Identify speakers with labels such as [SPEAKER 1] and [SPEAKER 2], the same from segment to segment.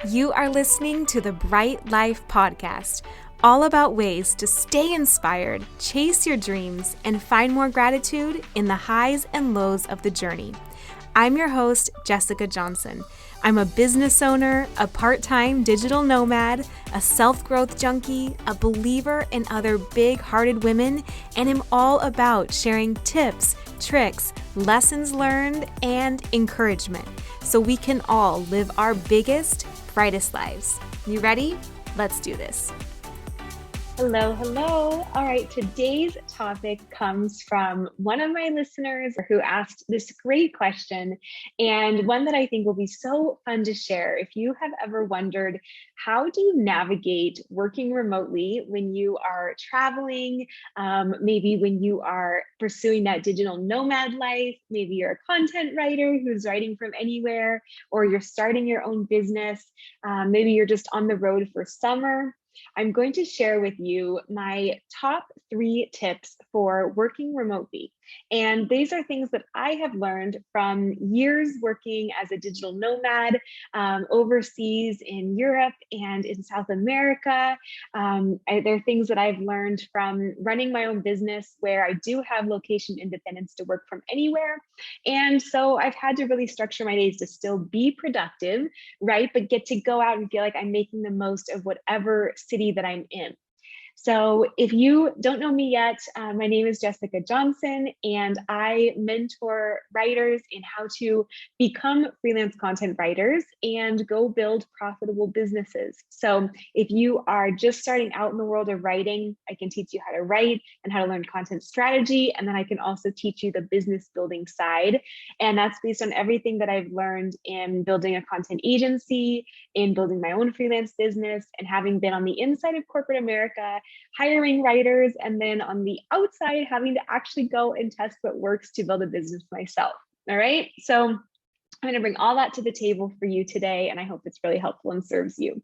[SPEAKER 1] You are listening to the Bright Life Podcast, all about ways to stay inspired, chase your dreams, and find more gratitude in the highs and lows of the journey. I'm your host, Jessica Johnson. I'm a business owner, a part-time digital nomad, a self-growth junkie, a believer in other big-hearted women, and am all about sharing tips, tricks, lessons learned, and encouragement so we can all live our biggest, brightest lives. You ready? Let's do this. Hello, hello. All right, today's topic comes from one of my listeners who asked this great question, and one that I think will be so fun to share. If you have ever wondered, how do you navigate working remotely when you are traveling, maybe when you are pursuing that digital nomad life, maybe you're a content writer who's writing from anywhere, or you're starting your own business, maybe you're just on the road for summer. I'm going to share with you my top 3 tips for working remotely. And these are things that I have learned from years working as a digital nomad overseas in Europe and in South America. They're things that I've learned from running my own business where I do have location independence to work from anywhere. And so I've had to really structure my days to still be productive, right? But get to go out and feel like I'm making the most of whatever city that I'm in. So if you don't know me yet, my name is Jessica Johnson, and I mentor writers in how to become freelance content writers and go build profitable businesses. So if you are just starting out in the world of writing, I can teach you how to write and how to learn content strategy. And then I can also teach you the business building side. And that's based on everything that I've learned in building a content agency, in building my own freelance business, and having been on the inside of corporate America, hiring writers, and then on the outside, having to actually go and test what works to build a business myself. All right. So I'm going to bring all that to the table for you today, and I hope it's really helpful and serves you.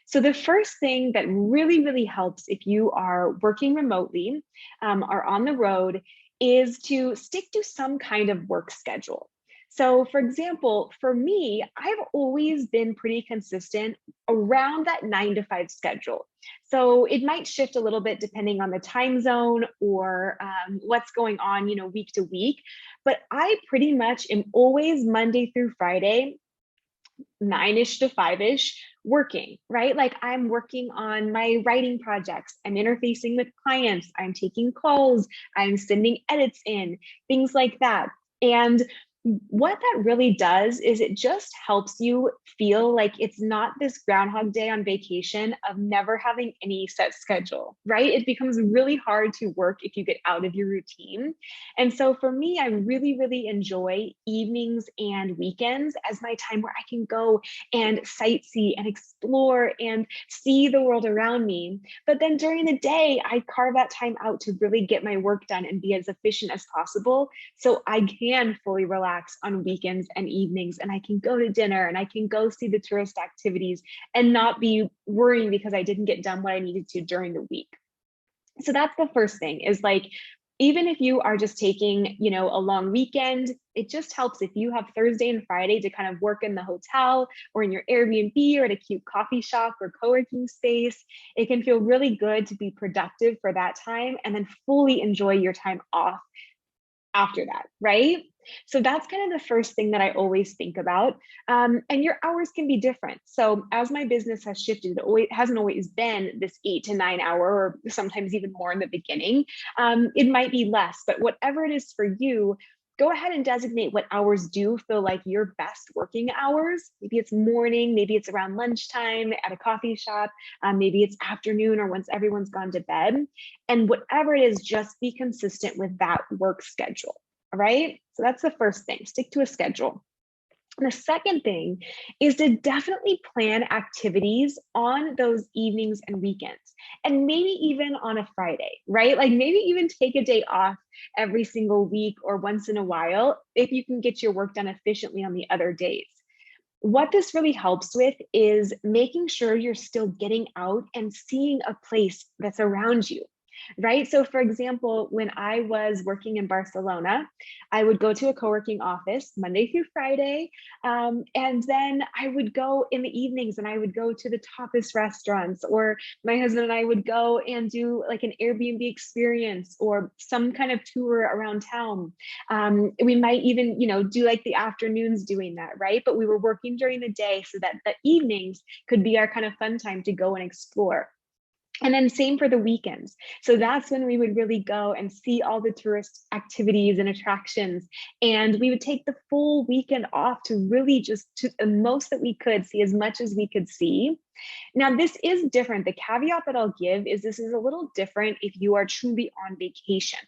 [SPEAKER 1] So the first thing that really, really helps if you are working remotely or on the road is to stick to some kind of work schedule. So for example, for me, I've always been pretty consistent around that 9 to 5 schedule. So it might shift a little bit depending on the time zone or what's going on, week to week. But I pretty much am always Monday through Friday, 9-ish to 5-ish working, right? Like I'm working on my writing projects, I'm interfacing with clients, I'm taking calls, I'm sending edits in, things like that. And what that really does is it just helps you feel like it's not this Groundhog Day on vacation of never having any set schedule, right? It becomes really hard to work if you get out of your routine. And so for me, I really, really enjoy evenings and weekends as my time where I can go and sightsee and explore and see the world around me. But then during the day, I carve that time out to really get my work done and be as efficient as possible so I can fully relax on weekends and evenings, and I can go to dinner and I can go see the tourist activities and not be worrying because I didn't get done what I needed to during the week. So that's the first thing, is like, even if you are just taking, a long weekend, it just helps if you have Thursday and Friday to kind of work in the hotel or in your Airbnb or at a cute coffee shop or co-working space. It can feel really good to be productive for that time and then fully enjoy your time off after that, right? So that's kind of the first thing that I always think about. And your hours can be different. So as my business has shifted, it hasn't always been this 8 to 9 hour, or sometimes even more in the beginning. It might be less, but whatever it is for you, go ahead and designate what hours do feel like your best working hours. Maybe it's morning, maybe it's around lunchtime at a coffee shop, maybe it's afternoon or once everyone's gone to bed. And whatever it is, just be consistent with that work schedule. All right. So that's the first thing, stick to a schedule. The second thing is to definitely plan activities on those evenings and weekends, and maybe even on a Friday, right? Like maybe even take a day off every single week or once in a while if you can get your work done efficiently on the other days. What this really helps with is making sure you're still getting out and seeing a place that's around you. right? So for example, when I was working in Barcelona, I would go to a co-working office Monday through Friday. And then I would go in the evenings and I would go to the tapas restaurants, or my husband and I would go and do like an Airbnb experience or some kind of tour around town. We might even, do like the afternoons doing that, right? But we were working during the day so that the evenings could be our kind of fun time to go and explore. And then same for the weekends. So that's when we would really go and see all the tourist activities and attractions. And we would take the full weekend off to really just to the most that we could see, as much as we could see. Now, this is different. The caveat that I'll give is this is a little different if you are truly on vacation,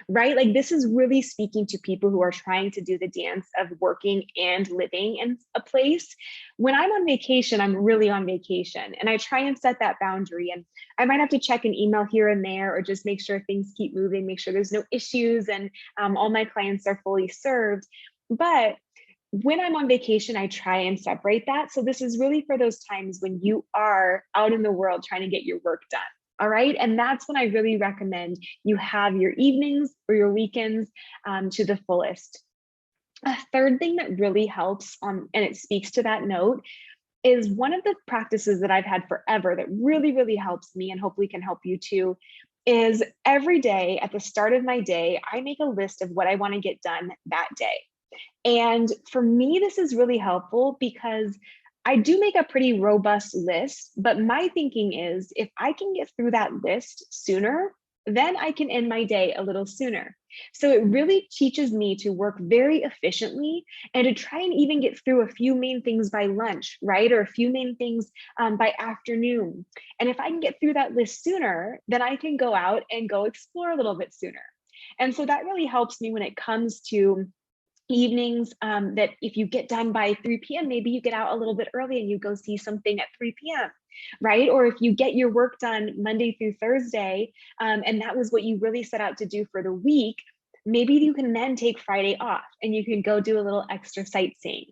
[SPEAKER 1] right? Like this is really speaking to people who are trying to do the dance of working and living in a place. When I'm on vacation, I'm really on vacation, and I try and set that boundary. And I might have to check an email here and there, or just make sure things keep moving, make sure there's no issues, and all my clients are fully served. But when I'm on vacation, I try and separate that. So this is really for those times when you are out in the world trying to get your work done. All right. And that's when I really recommend you have your evenings or your weekends to the fullest. A third thing that really helps and it speaks to that note, is one of the practices that I've had forever that really, really helps me and hopefully can help you too, is every day at the start of my day, I make a list of what I want to get done that day. And for me, this is really helpful because I do make a pretty robust list, but my thinking is if I can get through that list sooner, then I can end my day a little sooner. So it really teaches me to work very efficiently and to try and even get through a few main things by lunch, right? Or a few main things by afternoon. And if I can get through that list sooner, then I can go out and go explore a little bit sooner. And so that really helps me when it comes to evenings, that if you get done by 3 p.m., maybe you get out a little bit early and you go see something at 3 p.m., right? Or if you get your work done Monday through Thursday, and that was what you really set out to do for the week, maybe you can then take Friday off and you can go do a little extra sightseeing.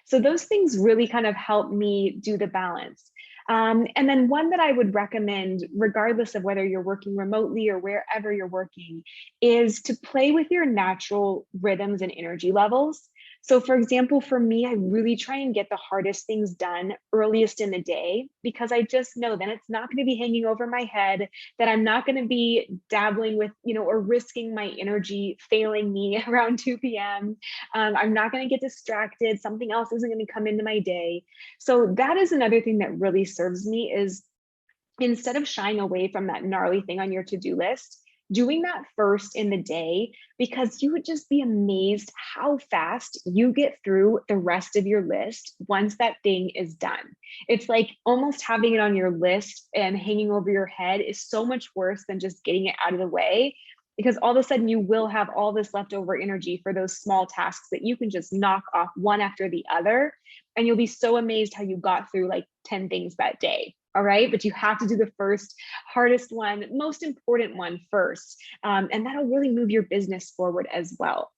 [SPEAKER 1] So those things really kind of help me do the balance. And then one that I would recommend, regardless of whether you're working remotely or wherever you're working, is to play with your natural rhythms and energy levels. So for example, for me, I really try and get the hardest things done earliest in the day, because I just know then it's not going to be hanging over my head, that I'm not going to be dabbling with, or risking my energy failing me around 2 p.m. I'm not going to get distracted. Something else isn't going to come into my day. So that is another thing that really serves me, is instead of shying away from that gnarly thing on your to-do list, doing that first in the day, because you would just be amazed how fast you get through the rest of your list once that thing is done. It's like almost having it on your list and hanging over your head is so much worse than just getting it out of the way, because all of a sudden you will have all this leftover energy for those small tasks that you can just knock off one after the other. And you'll be so amazed how you got through like 10 things that day. All right. But you have to do the first hardest one, most important one first. And that'll really move your business forward as well.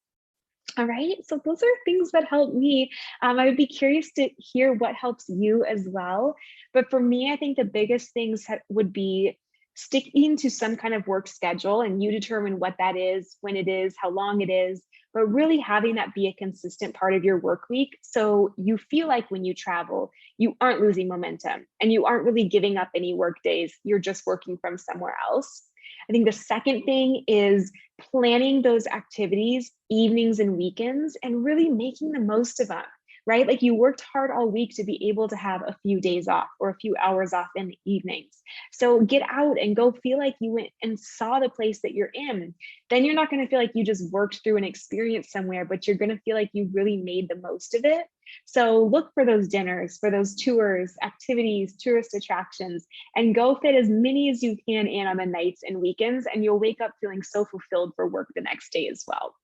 [SPEAKER 1] All right. So those are things that help me. I would be curious to hear what helps you as well. But for me, I think the biggest things would be sticking to some kind of work schedule, and you determine what that is, when it is, how long it is, but really having that be a consistent part of your work week. So you feel like when you travel, you aren't losing momentum and you aren't really giving up any work days. You're just working from somewhere else. I think the second thing is planning those activities, evenings and weekends, and really making the most of them, right? Like you worked hard all week to be able to have a few days off or a few hours off in the evenings. So get out and go feel like you went and saw the place that you're in. Then you're not going to feel like you just worked through an experience somewhere, but you're going to feel like you really made the most of it. So look for those dinners, for those tours, activities, tourist attractions, and go fit as many as you can in on the nights and weekends, and you'll wake up feeling so fulfilled for work the next day as well.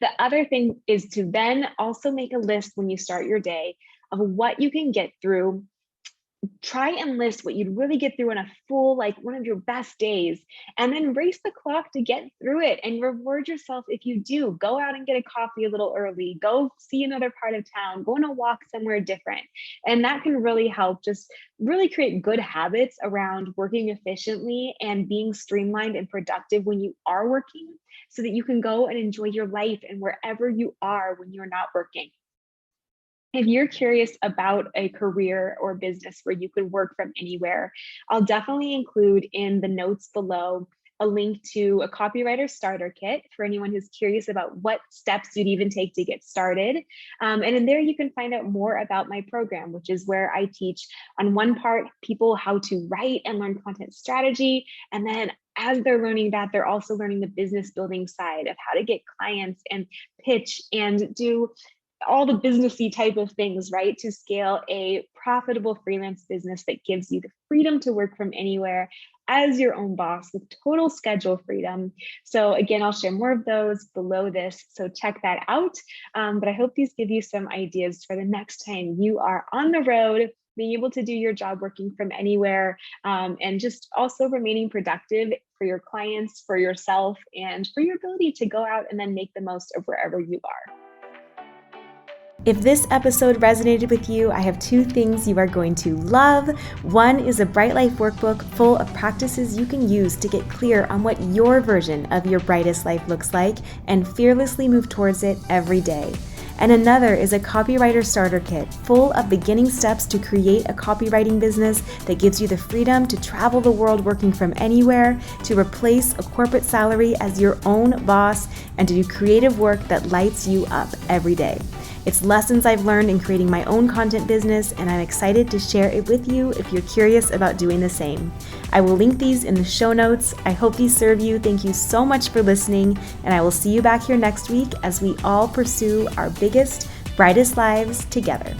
[SPEAKER 1] The other thing is to then also make a list when you start your day of what you can get through
[SPEAKER 2] try and list what you'd really get through in a full, like one of your best days, and then race the clock to get through it and reward yourself if you do. Go out and get a coffee a little early, go see another part of town, go on a walk somewhere different. And that can really help just really create good habits around working efficiently and being streamlined and productive when you are working, so that you can go and enjoy your life and wherever you are when you're not working. If you're curious about a career or business where you can work from anywhere, I'll definitely include in the notes below a link to a copywriter starter kit for anyone who's curious about what steps you'd even take to get started. And in there, you can find out more about my program, which is where I teach on one part people how to write and learn content strategy. And then as they're learning that, they're also learning the business building side of how to get clients and pitch and do all the businessy type of things, right? To scale a profitable freelance business that gives you the freedom to work from anywhere as your own boss with total schedule freedom. So again, I'll share more of those below this, so check that out. But I hope these give you some ideas for the next time you are on the road, being able to do your job working from anywhere, and just also remaining productive for your clients, for yourself, and for your ability to go out and then make the most of wherever you are.
[SPEAKER 1] If this episode resonated with you, I have 2 things you are going to love. One is a Bright Life workbook full of practices you can use to get clear on what your version of your brightest life looks like and fearlessly move towards it every day. And another is a copywriter starter kit full of beginning steps to create a copywriting business that gives you the freedom to travel the world working from anywhere, to replace a corporate salary as your own boss, and to do creative work that lights you up every day. It's lessons I've learned in creating my own content business, and I'm excited to share it with you if you're curious about doing the same. I will link these in the show notes. I hope these serve you. Thank you so much for listening, and I will see you back here next week as we all pursue our biggest, brightest lives together.